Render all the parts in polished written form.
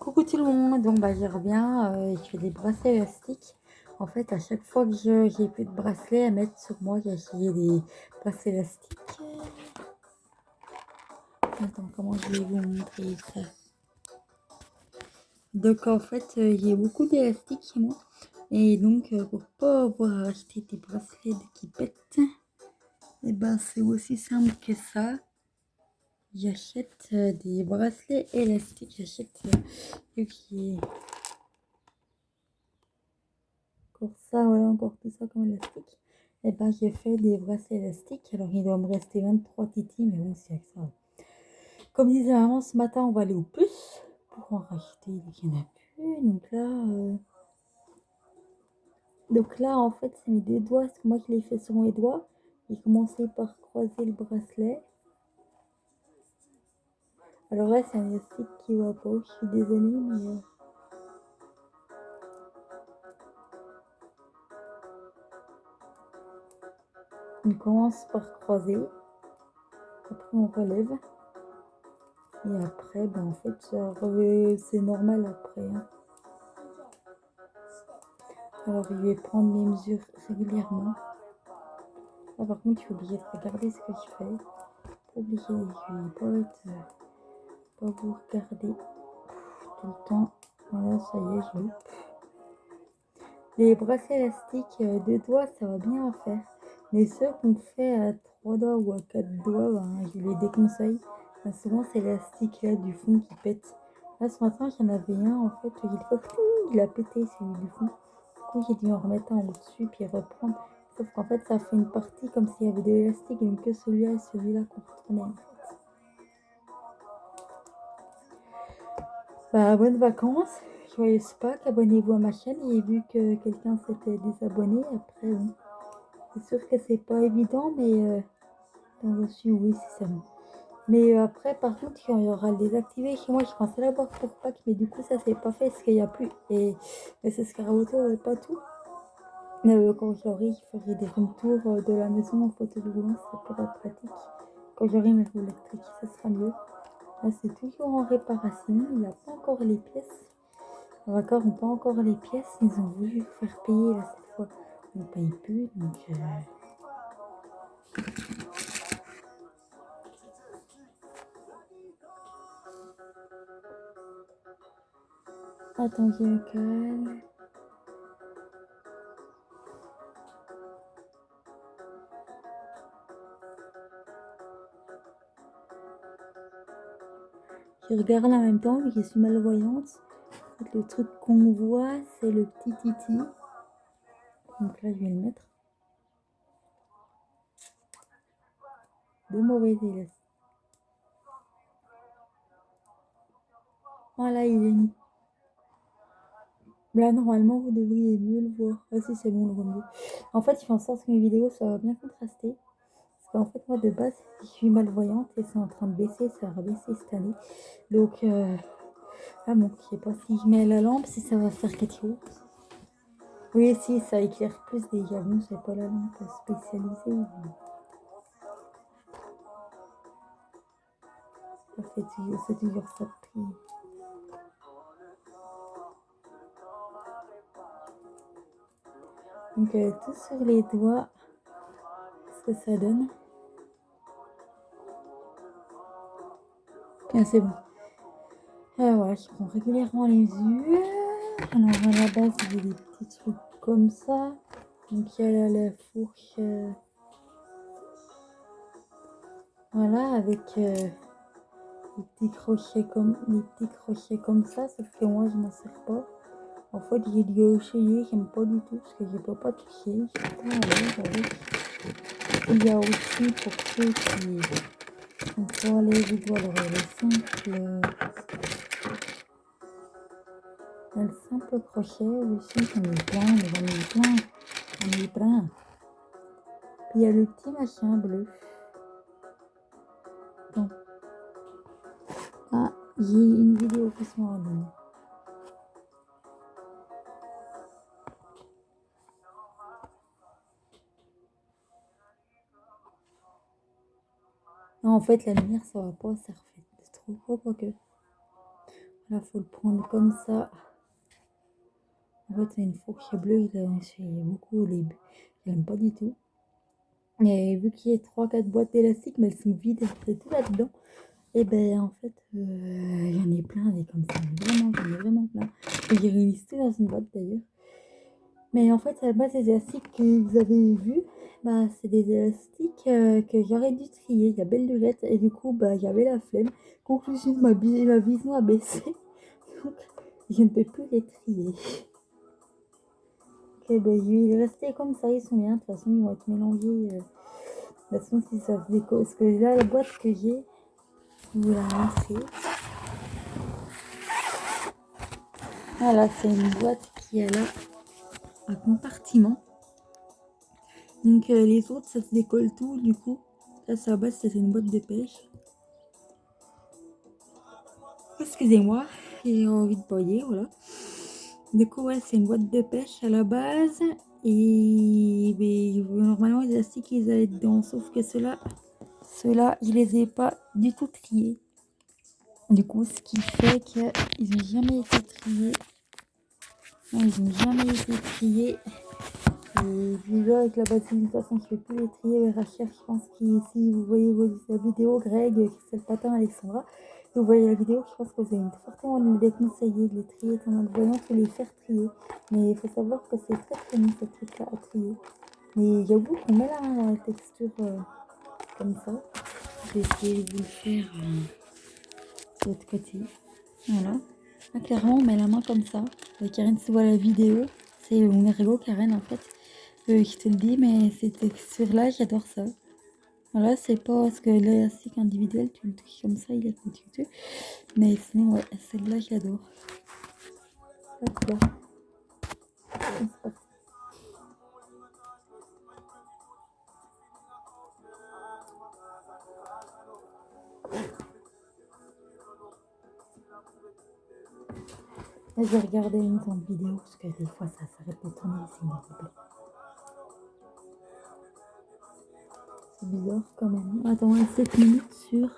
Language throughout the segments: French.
Coucou tout le monde, donc je reviens, je fais des bracelets élastiques. En fait, à chaque fois que j'ai plus de bracelets à mettre sur moi, j'ai essayé des bracelets élastiques. Attends, comment je vais vous montrer ça? Donc en fait, j'ai beaucoup d'élastiques chez moi. Et donc, pour pas avoir acheté des bracelets qui pètent, et ben c'est aussi simple que ça. J'achète des bracelets élastiques. J'achète celui qui est pour ça, voilà, encore tout ça comme élastique. Et ben j'ai fait des bracelets élastiques. Alors il doit me rester 23 titis, mais bon, c'est avec ça. Comme disait maman, ce matin, on va aller au puce pour en racheter dès qu'il n'y en a plus. Donc là, en fait, c'est mes deux doigts. C'est moi qui l'ai fait sur mes doigts. J'ai commencé par croiser le bracelet. Alors là, c'est un élastique qui va pas. Je suis désolée, mais on commence par croiser. Après, on relève. Et après, ben, en fait, c'est normal après. Hein. Alors, je vais prendre mes mesures régulièrement. Là, par contre, je suis obligée de regarder ce que je fais. Pas obligée, je vais pas vous regarder tout le temps. Voilà, ça y est, je loupe. Les bracelets élastiques deux doigts, ça va bien à faire. Mais ceux qu'on fait à 3 doigts ou à 4 doigts, ben, je les déconseille. Ben, souvent, c'est l'élastique là du fond qui pète. Là, ce matin, j'en avais un, en fait, il a pété celui du fond. Du coup, j'ai dû en remettre un au-dessus puis reprendre. Sauf qu'en fait, ça fait une partie comme s'il y avait de l'élastique, donc que celui-là et celui-là qu'on retournait en fait. Bah, bonnes vacances, joyeuses Pâques, abonnez-vous à ma chaîne. J'ai vu que quelqu'un s'était désabonné. Après, bon, c'est sûr que c'est pas évident, mais tant reçu, oui, c'est ça. Mais après, par contre, quand il y aura le désactivé chez moi, je pensais l'avoir pour Pâques, mais du coup, ça s'est pas fait parce qu'il n'y a plus. Et ce Scarauto, pas tout. Quand j'aurai, je ferai des room tours de la maison en fauteuil roulant, ça pourrait être pratique. Quand j'aurai mes roues électriques, ça sera mieux. Là, c'est toujours en réparation, il n'a pas encore les pièces. Les vainqueurs n'ont pas encore les pièces, ils ont voulu faire payer là cette fois. On ne paye plus, donc. Attends, j'ai le calme. Je regarde en même temps, vu que je suis malvoyante. Le truc qu'on voit, c'est le petit titi. Donc là, je vais le mettre. De mauvais élèves. Voilà, il est mis. Là, normalement, vous devriez mieux le voir. Ah si, c'est bon, on le voit mieux. En fait, je fais en sorte que mes vidéos soient bien contrastées. Parce qu'en fait, moi, de base, je suis malvoyante et c'est en train de baisser. Ça va baisser cette année. Donc, ah bon, je sais pas si je mets la lampe, si ça va faire quelque chose. Oui, si, ça éclaire plus déjà. Bon, c'est pas la lampe spécialisée. Mais ça fait toujours, c'est toujours ça de prix. Donc, tout sur les doigts, ce que ça donne. Ah, c'est bon. Voilà, je prends régulièrement les mesures. Alors, à la base, j'ai des petits trucs comme ça. Donc, il y a la fourche. Voilà, avec les petits crochets comme ça. Sauf que moi, je m'en sers pas. En fait, j'ai dû essayer, j'aime pas du tout parce que je peux pas toucher. Il y a aussi pour ceux qui sont pas à l'aise, ils doivent avoir le simple crochet aussi, j'en ai plein, j'en ai plein. Puis il y a le petit machin bleu. Bon. Ah, j'ai une vidéo qui se met en ligne. Non, en fait, la lumière, ça va pas, ça refait. C'est trop gros, quoique. Là, faut le prendre comme ça. En fait, c'est une fourche bleue, il a beaucoup les... Il aime pas du tout. Et vu qu'il y a 3-4 boîtes d'élastiques, mais elles sont vides, c'est tout là-dedans. Et ben en fait, il y en a plein des comme ça. Vraiment, j'en ai vraiment plein. Et j'ai réuni tout dans une boîte d'ailleurs. Mais en fait, à la base, les élastiques que vous avez vus, bah, c'est des élastiques que j'aurais dû trier. Il y a belle lurette. Et du coup, bah, j'avais la flemme. Conclusion, ma vision a baissé. Donc, je ne peux plus les trier. Ok, bah, il est resté comme ça. Ils sont bien. De toute façon, ils vont être mélangés. De toute façon, si ça se déco... Parce que là, la boîte que j'ai, je vous la montrer. Voilà, c'est une boîte qui a là un compartiment. Donc les autres, ça se décolle tout. Du coup, ça, à la base, c'est une boîte de pêche. Excusez-moi, j'ai envie de bailler, voilà. Du coup, ouais, c'est une boîte de pêche à la base. Et normalement, les élastiques, ils allaient dedans. Sauf que ceux-là, je les ai pas du tout triés. Du coup, ce qui fait qu'ils n'ont jamais été triés. Non, ils n'ont jamais été triés. Et puis là, avec la batterie, de toute façon, je ne vais plus les trier. Les Rachel, je pense qu'ici, vous voyez la vidéo, Greg, Christelle Patin, Alexandra, vous voyez la vidéo, je pense que vous allez fortement me déconseiller de les trier en mode voyant que les faire trier. Mais il faut savoir que c'est très très mis cette truc-là à trier. Mais j'avoue qu'on met la main dans la texture comme ça. Je vais essayer de vous le faire de l'autre côté. Voilà. Là, clairement, on met la main comme ça. Karen, si tu vois la vidéo, c'est mon ergot, Karen, en fait. Je te le dis, mais cette texture-là, j'adore ça. Voilà, c'est pas parce que l'élastique individuel, tu le touches comme ça, il est foutu. Mais sinon, ouais, celle-là, j'adore. Hop là. C'est parti. Là, je vais regarder une temps de vidéo parce que des fois, ça s'arrête de tourner, s'il vous plaît. C'est bizarre quand même. Attends, 7 minutes sur...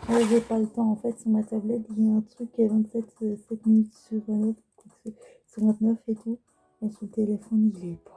Ouais, j'ai pas le temps en fait sur ma tablette, il y a un truc à 27 7 minutes sur 9, sur 29 et tout. Et sur le téléphone, il est pas.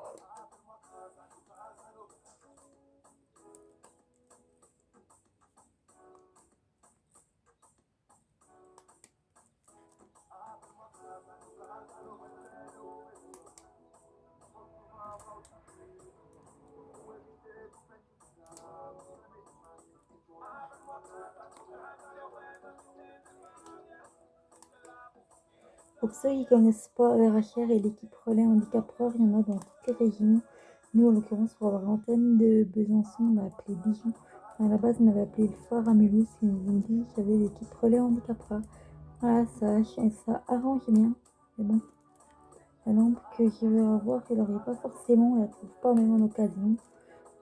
Pour ceux qui ne connaissent pas RHR et l'équipe Relais Handicap Pro, il y en a dans toutes les régions. Nous, en l'occurrence, pour avoir l'antenne de Besançon, on a appelé Dijon. À la base, on avait appelé le Phare à Mulhouse. Ils nous ont dit qu'il y avait l'équipe Relais Handicap Pro. Voilà, ça arrange bien. Mais bon, la lampe que je vais avoir, je ne l'aurai pas forcément. On ne la trouve pas même en occasion.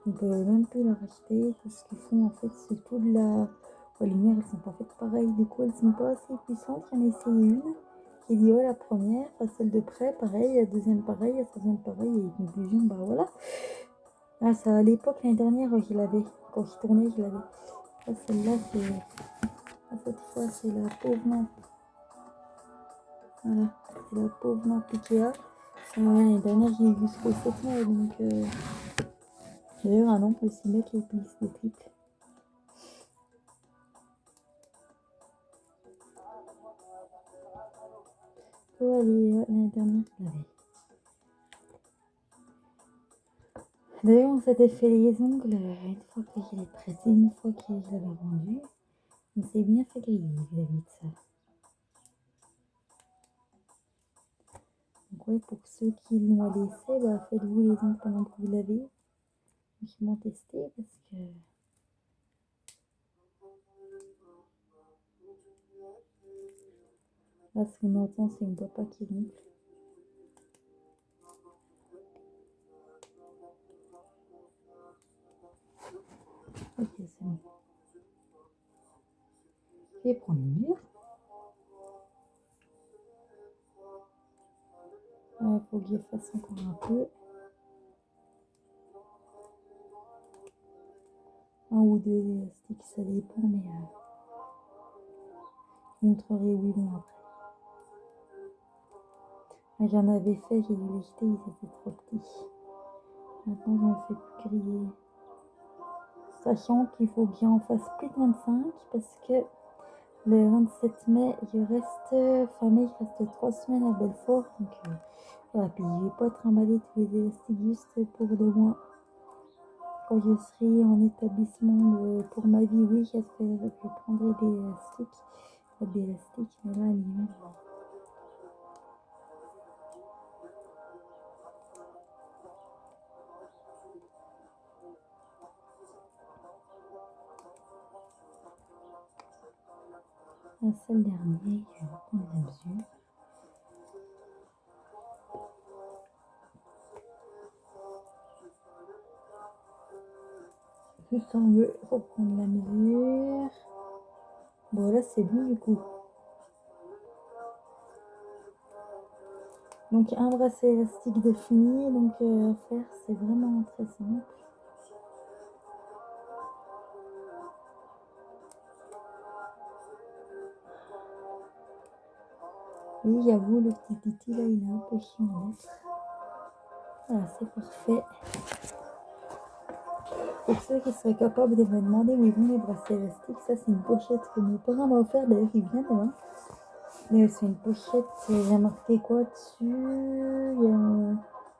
On peut même plus la racheter. Tout ce qu'ils font, en fait, c'est tout de la... Les lumières, elles sont pas faites pareil. Du coup, elles sont pas assez puissantes. J'en ai essayé une. J'ai dit, ouais, la première, celle de près, pareil. La deuxième, pareil. La troisième, pareil. Et conclusion, bah voilà. Là, ça, à l'époque, l'année dernière, je l'avais. Quand je tournais, je l'avais. Là, celle-là, c'est... Là, cette fois, c'est la pauvre lampe. Voilà. C'est la pauvre lampe Ikea. L'année dernière, j'ai vu ce que c'était. Donc... D'ailleurs, un an peut s'y mettre les plisses des triples. Oh, l'année dernière, je l'avais. D'ailleurs, on s'était fait les ongles une fois que je l'ai pressé, une fois que je l'avais rendu. On s'est bien fait griller vis-à-vis de ça. Donc ouais, pour ceux qui l'ont laissé, bah, faites-vous les ongles pendant que vous l'avez. Franchement, testez parce que... Là, ce qu'on entend, c'est une papa qui ronfle. Ok, c'est bon. Je vais prendre le mur. Il faut que je fasse encore un peu. ou deux élastiques, ça dépend, mais je vous montrerai où ils vont après. J'en avais fait, j'ai dû les jeter, ils étaient trop petits. Maintenant, je me fais plus griller. Sachant qu'il faut que j'en fasse plus de 25 parce que le 27 mai, il reste 3 semaines à Belfort. Donc voilà, puis je vais pas trimballer tous les élastiques juste pour 2 mois. Quand je serai en établissement pour ma vie, oui, j'espère que je prendrai des élastiques. Pas d'élastiques, mais là, l'hiver. C'est le dernier, je vais reprendre la mesure. Juste on veut reprendre la mesure. Bon là c'est bon du coup. Donc un bracelet élastique défini, donc à faire c'est vraiment très simple. Oui, j'avoue, le petit titi là il est un peu chiant à mettre. Voilà, c'est parfait. Pour ceux qui seraient capables de me demander où ils vont les bracelets élastiques, ça c'est une pochette que mon parrain m'a offert, d'ailleurs il vient demain. C'est une pochette, j'ai marqué quoi dessus?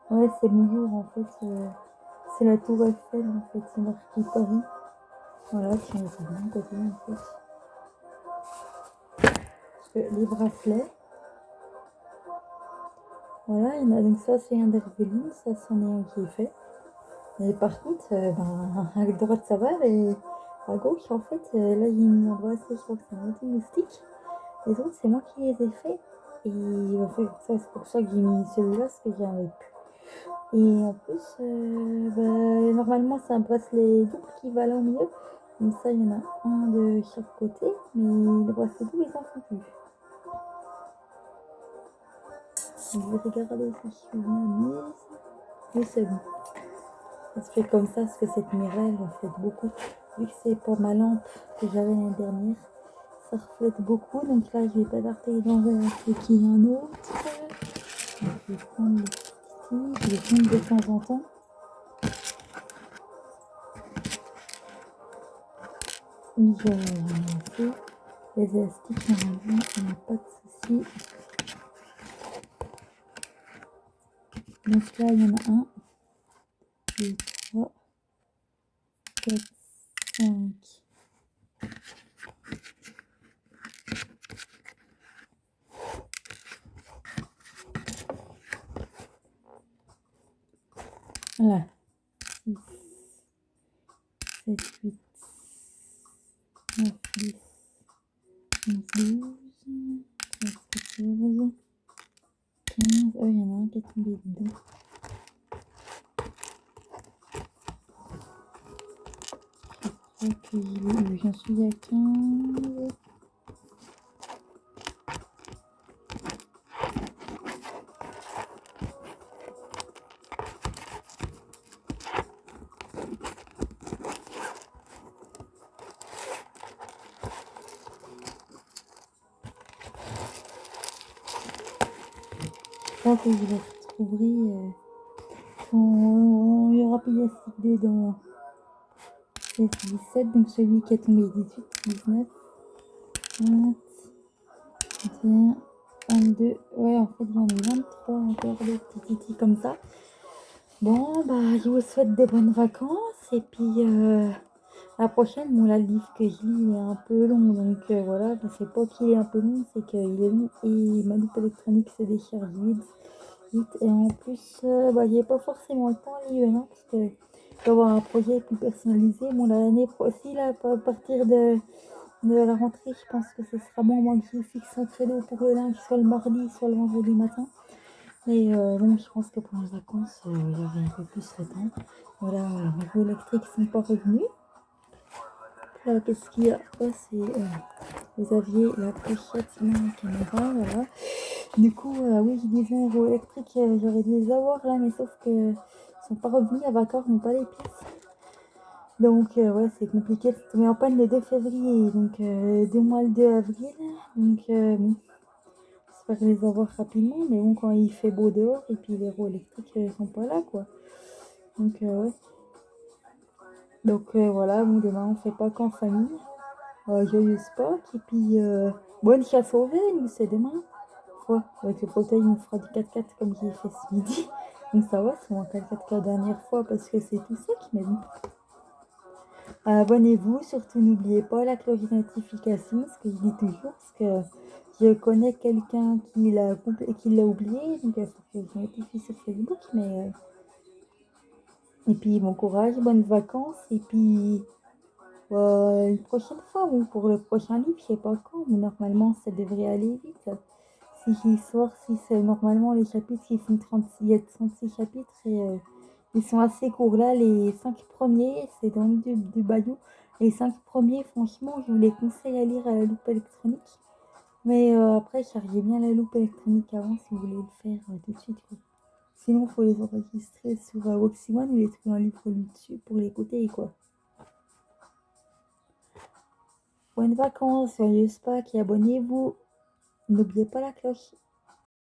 Ouais, c'est bonjour en fait. C'est la tour Eiffel en fait, c'est marqué Paris. Voilà, tiens, c'est de mon côté en fait. Parce que les bracelets, voilà, il y en a, donc ça c'est un d'Herveline, ça c'en est un qui est fait. Et par contre, à la droite ça va, et à gauche en fait, là j'ai mis un bracelet, je crois que c'est un anti-moustique. Les autres c'est moi qui les ai faits. Et en fait, ça c'est pour ça que j'ai mis celui-là, parce que j'en avais plus. Et en plus, normalement c'est un bracelet double qui va là au milieu. Comme ça, il y en a un de chaque côté, mais le bracelet double, ils en font plus. Je vais regarder si je suis bien mise. Oui, c'est bon. Ça se fait comme ça, parce que cette mireille reflète beaucoup. Vu que c'est pour ma lampe que j'avais l'année dernière, ça reflète beaucoup. Donc là, je vais pas tarder dans ce qu'il y a un autre. Donc, je vais prendre le petit, je vais prendre de temps en temps. J'en ai fait. Les élastiques, normalement, il n'y a pas de souci. Donc là, il y en a 1, 2, 3, 4, 5. Voilà. 6, 7, 8, 9, 10, 11, 12, 13, 14, 15. Oh, il y en a un qui est tombé dedans. Je crois que j'en suis à 15. Je crois que je les retrouverai quand il y aura plus d'élastique dedans. C'est 17, donc celui qui est tombé 18, 19, 20, 21, 22. Ouais, en fait, j'en ai 23 encore de petits titis comme ça. Bon, je vous souhaite des bonnes vacances. Et puis, la prochaine, bon, là, le livre que je lis est un peu long. Donc, voilà, c'est pas qu'il est un peu long, c'est qu'il est long. Et ma loupe électronique se décharge vite. Et en plus, j'ai pas forcément le temps à lire, hein, parce que je dois avoir un projet plus personnalisé. Bon, l'année prochaine, là, à partir de la rentrée, je pense que ce sera bon, moi, que je fixe un créneau pour le lundi, soit le mardi, soit le vendredi matin. Mais bon, je pense que pour les vacances, j'aurai un peu plus le temps. Voilà, mes roues électriques sont pas revenus. Là, qu'est-ce qu'il y a? Vous aviez la pochette dans la caméra, voilà. Du coup, oui, je disais les roues électriques, j'aurais dû les avoir là, mais sauf que ils sont pas revenus, les vacances n'ont pas les pièces. Donc, ouais, c'est compliqué. C'est tombé en panne le 2 février, donc 2 mois le 2 avril. Donc, bon, j'espère les avoir rapidement, mais bon, quand il fait beau dehors, et puis les roues électriques sont pas là, quoi. Donc, ouais. Donc, voilà, bon, demain, on fait Pâques en famille. Joyeuse Pâques, et puis bonne chasse aux nous, c'est demain. Ouais, avec le fauteuil, on fera du 4x4 comme j'ai fait ce midi. Donc, ça va, c'est mon 4x4 que la dernière fois parce que c'est tout sec, mais bon. Abonnez-vous, surtout n'oubliez pas la cloche de notification, ce que je dis toujours, parce que je connais quelqu'un qui l'a oublié, donc il faut que je notifie sur Facebook, mais et puis bon courage, bonnes vacances, et puis une prochaine fois, bon, pour le prochain livre, je sais pas quand, mais normalement ça devrait aller vite. Si j'y sors, si c'est normalement les chapitres, ils font 36, il y a 36 chapitres et ils sont assez courts. Là, les 5 premiers, c'est dans du Bayou. Les 5 premiers, franchement, je vous les conseille à lire à la loupe électronique. Mais après, chargez bien la loupe électronique avant si vous voulez le faire tout de suite, quoi. Sinon, il faut les enregistrer sur Voxy One ou les trouver un livre lu dessus pour l'écouter, quoi. Bonnes vacances, joyeuses Pâques et abonnez-vous. N'oubliez pas la cloche.